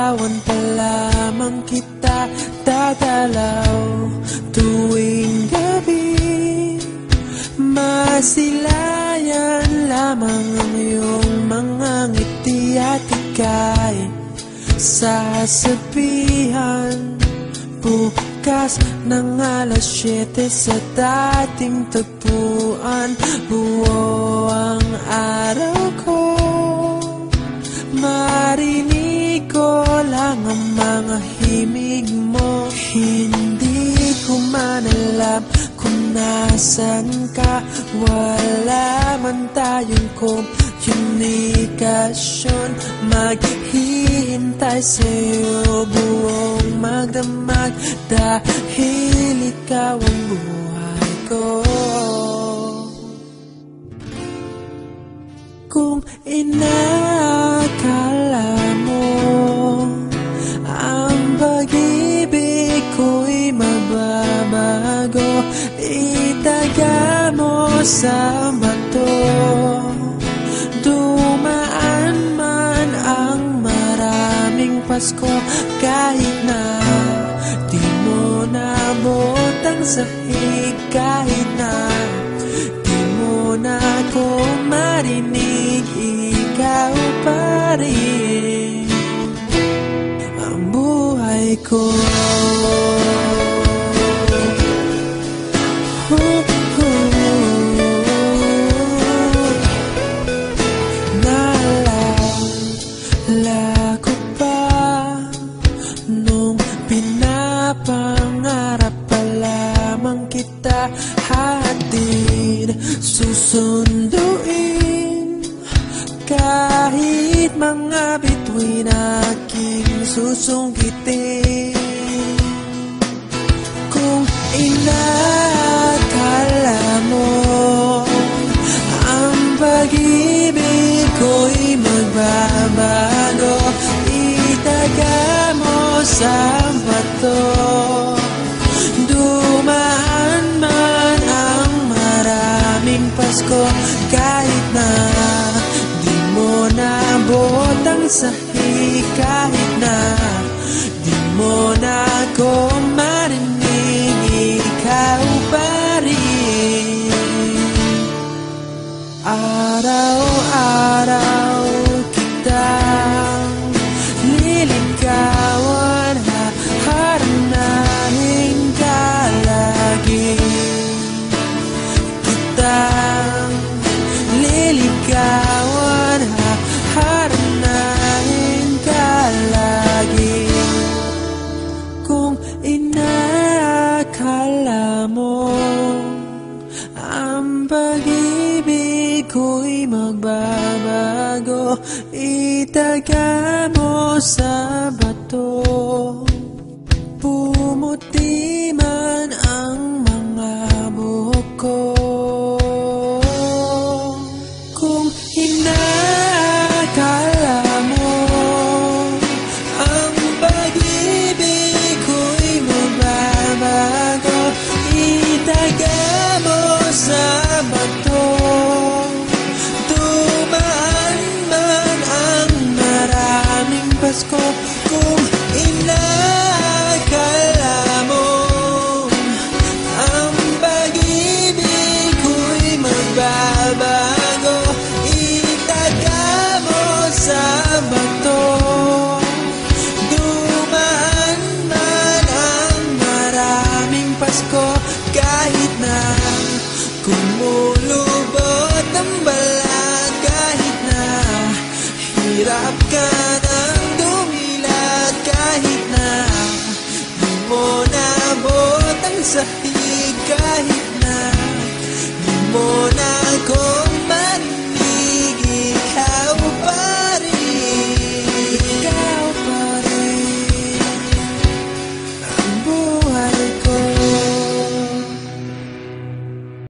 Nililigawan pa lamang kita, dadalaw tuwing gabi. Masilayan lamang ang iyong mga ngiti at ika'y sasabihan bukas ng alas 7 sa dating tagpuan. Buo ang araw ko, marinig ko lang ang mga himig mo. Hindi ko man alam kung nasan ka, wala man tayong komunikasyon. Maghihintay sa'yo buong magdamag, dahil ikaw ang buhay ko. Kung inakala mo ang pag-ibig ko'y mababago, itaga mo sa bato. Dumaan man ang maraming Pasko, kahit na di mo nabot ang sahig, kahit na di mo na ako marinig, ikaw pa rin ang buhay ko. Naalala ko pa nung pinapangarap pa lamang kita, hatid susunduin kahit mga bituin aking susungkitin. Kung inakala mo ang pag-ibig ko'y magbabago, itaga mo sa bato. Dumaan man ang maraming Pasko, kahit na di mo nabot ang sahig, kahit na di mo na ako marinig, ikaw pa rin. Araw-araw kitang liligawan, haharanahin ka lagi. Kitang liligawan, haharanahin ka lagi. Kung inakala mo ang pag-ibig ko'y magbabago, itaga mo sa bato. Pumuti man ang mga buhok ko. Kung inakala mo ang pag-ibig ko'y magbabago, itaga mo sa bato. Dumaan man ang maraming Pasko, kung inakala mo ang pag-ibig ko'y magbabago, itaga mo sa bato. Dumaan man ang maraming Pasko, kahit na kumulubot ang balat, kahit na hirap ka ng dumilat, kahit na di mo nabot ang sahig, kahit na di mo